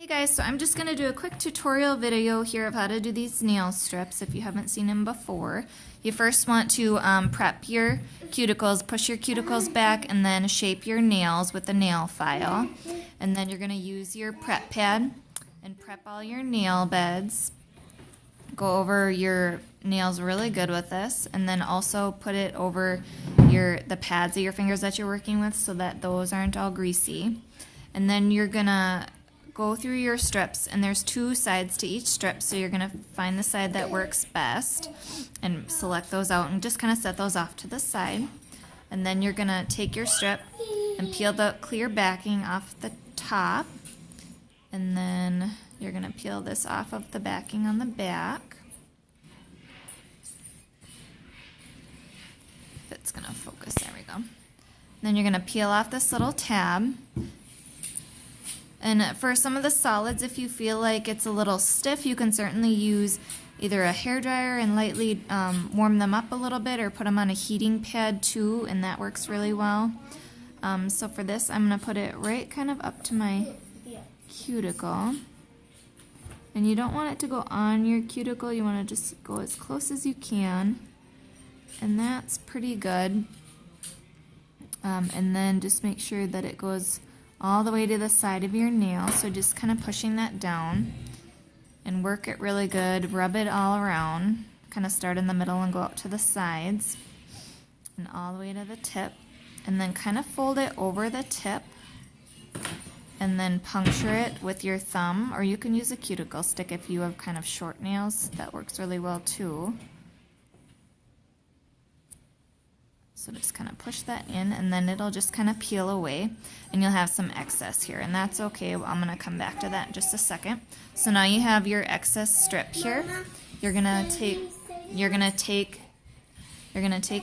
Hey guys, so I'm just going to do a quick tutorial video here of how to do these nail strips if you haven't seen them before. You first want to prep your cuticles, push your cuticles back, and then shape your nails with the nail file. And then you're going to use your prep pad and prep all your nail beds. Go over your nails really good with this, and then also put it over the pads of your fingers that you're working with so that those aren't all greasy. And then you're going to go through your strips, and there's two sides to each strip, so you're going to find the side that works best and select those out and just kind of set those off to the side. And then you're going to take your strip and peel the clear backing off the top, and then you're going to peel this off of the backing on the back. If it's going to focus, there we go. Then you're going to peel off this little tab. And for some of the solids, if you feel like it's a little stiff, you can certainly use either a hairdryer and lightly warm them up a little bit, or put them on a heating pad too, and that works really well. So for this, I'm going to put it right kind of up to my cuticle. And you don't want it to go on your cuticle, you want to just go as close as you can. And that's pretty good. And then just make sure that it goes all the way to the side of your nail, so just kind of pushing that down and work it really good. Rub it all around, kind of start in the middle and go out to the sides and all the way to the tip, and then kind of fold it over the tip and then puncture it with your thumb, or you can use a cuticle stick if you have kind of short nails. That works really well too. So just kind of push that in, and then it'll just kind of peel away, and you'll have some excess here, and that's okay. I'm going to come back to that in just a second. So now you have your excess strip here. You're going to take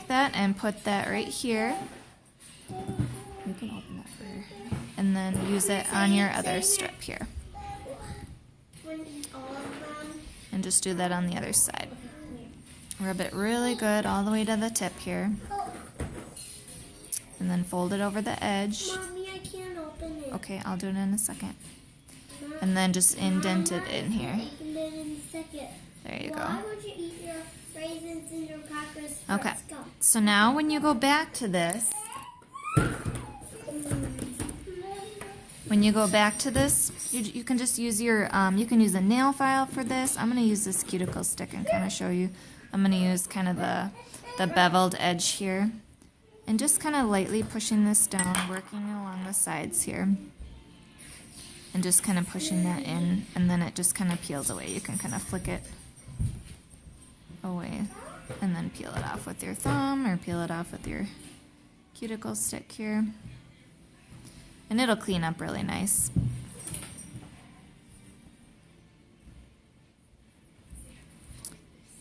that and put that right here. You can open that for her. And then use it on your other strip here. And just do that on the other side. Rub it really good all the way to the tip here. And then fold it over the edge. Mommy, I can't open it. Okay, I'll do it in a second. And then just indent it in here. Open it in a second. There you go. Why would you eat your raisins and your crackers first? Okay, Go. so now when you go back to this, you can just use your, you can use a nail file for this. I'm going to use this cuticle stick and kind of show you. I'm going to use kind of the beveled edge here. And just kind of lightly pushing this down, working along the sides here. And just kind of pushing that in, and then it just kind of peels away. You can kind of flick it away and then peel it off with your thumb, or peel it off with your cuticle stick here. And it'll clean up really nice.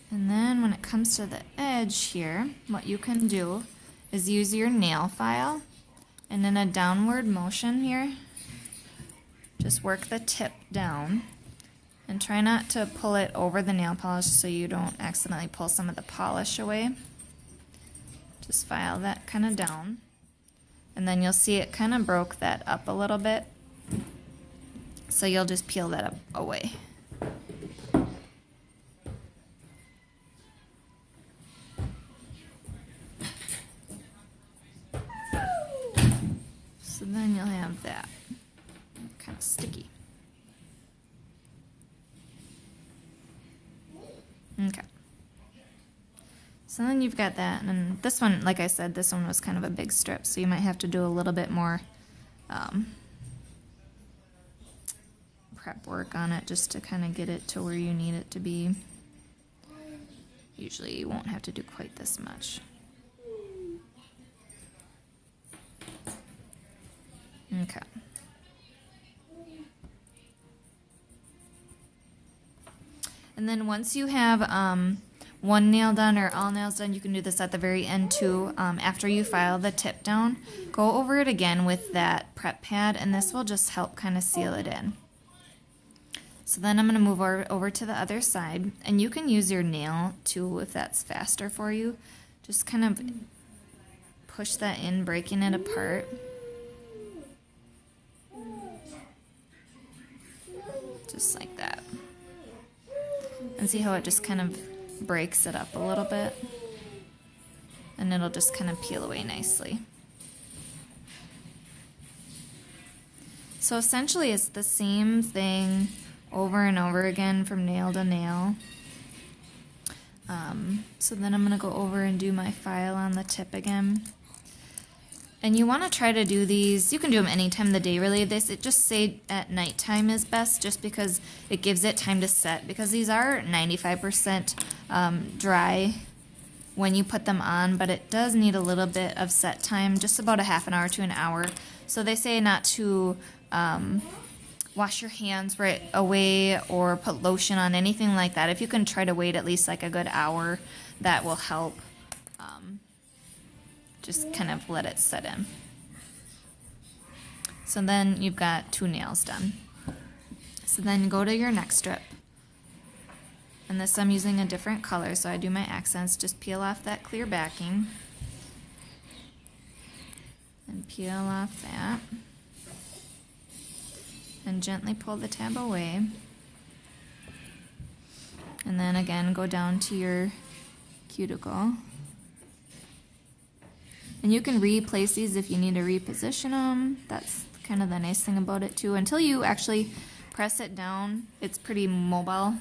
And then when it comes to the edge here, what you can do is use your nail file, and in a downward motion here, just work the tip down, and try not to pull it over the nail polish so you don't accidentally pull some of the polish away. Just file that kind of down, and then you'll see it kind of broke that up a little bit, so you'll just peel that up away. So then you'll have that kind of sticky. Okay. So then you've got that, and this one, like I said, this one was kind of a big strip, so you might have to do a little bit more prep work on it just to kind of get it to where you need it to be. Usually you won't have to do quite this much. Okay. And then once you have one nail done or all nails done, you can do this at the very end too. After you file the tip down, go over it again with that prep pad, and this will just help kind of seal it in. So then I'm going to move over to the other side, and you can use your nail too if that's faster for you. Just kind of push that in, breaking it apart. just like that. And see how it just kind of breaks it up a little bit? And it'll just kind of peel away nicely. So essentially it's the same thing over and over again from nail to nail. So then I'm going to go over and do my file on the tip again. And you want to try to do these, you can do them any time of the day really. It just say at nighttime is best just because it gives it time to set, because these are 95% dry when you put them on, but it does need a little bit of set time, just about a half an hour to an hour. So they say not to wash your hands right away or put lotion on, anything like that. If you can try to wait at least like a good hour, that will help. Just kind of let it set in. So then you've got 2 nails done. So then you go to your next strip. And this I'm using a different color, so I do my accents. Just peel off that clear backing. And peel off that. And gently pull the tab away. And then again, go down to your cuticle. And you can replace these if you need to reposition them. That's kind of the nice thing about it too. Until you actually press it down, it's pretty mobile.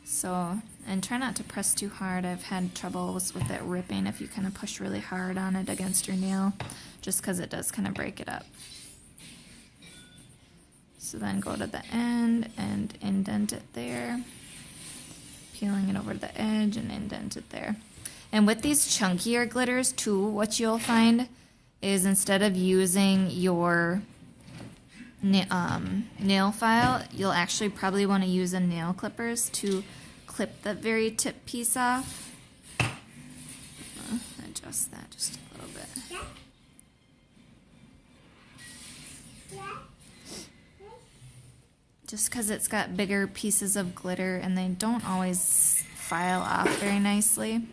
So, and try not to press too hard. I've had troubles with it ripping if you kind of push really hard on it against your nail, just because it does kind of break it up. So then go to the end and indent it there. Peeling it over the edge and indent it there. And with these chunkier glitters too, what you'll find is instead of using your nail file, you'll actually probably want to use a nail clippers to clip the very tip piece off. Adjust that just a little bit. Just because it's got bigger pieces of glitter and they don't always file off very nicely.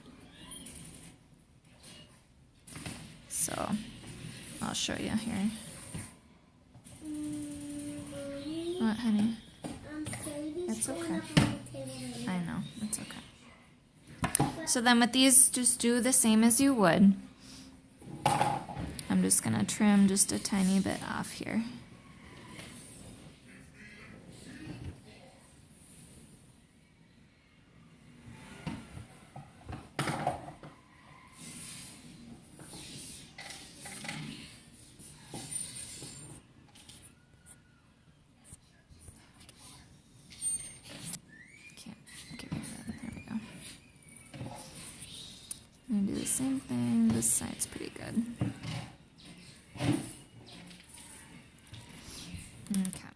So I'll show you here. What, honey? It's okay. I know, it's okay. So then with these, just do the same as you would. I'm just gonna trim just a tiny bit off here. I'm gonna do the same thing. This side's pretty good. Okay.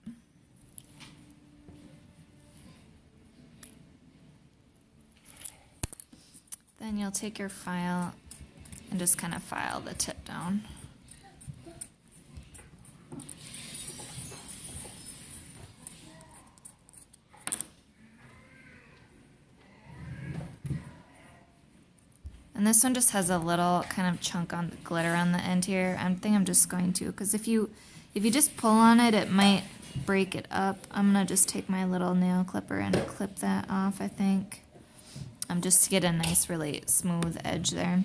Then you'll take your file and just kind of file the tip down. And this one just has a little kind of chunk on the glitter on the end here. I think I'm just going to, because if you just pull on it, it might break it up. I'm gonna just take my little nail clipper and clip that off, I think. Just to get a nice, really smooth edge there.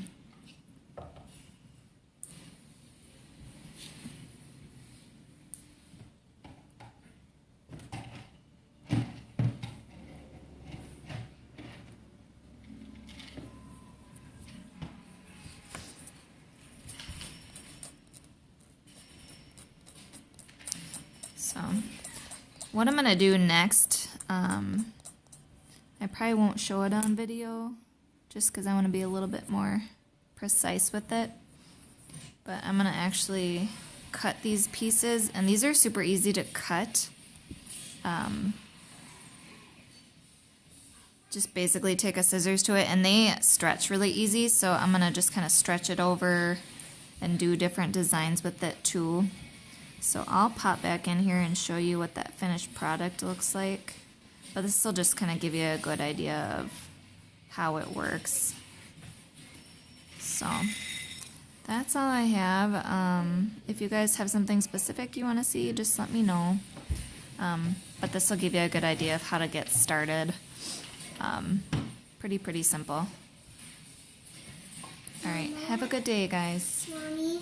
So, what I'm gonna do next, I probably won't show it on video, just because I want to be a little bit more precise with it. But I'm gonna actually cut these pieces, and these are super easy to cut. Just basically take a scissors to it, and they stretch really easy, so I'm gonna just kind of stretch it over and do different designs with it too. So I'll pop back in here and show you what that finished product looks like. But this will just kind of give you a good idea of how it works. So that's all I have. If you guys have something specific you want to see, just let me know. But this will give you a good idea of how to get started. Pretty simple. All right, have a good day, guys. Mommy.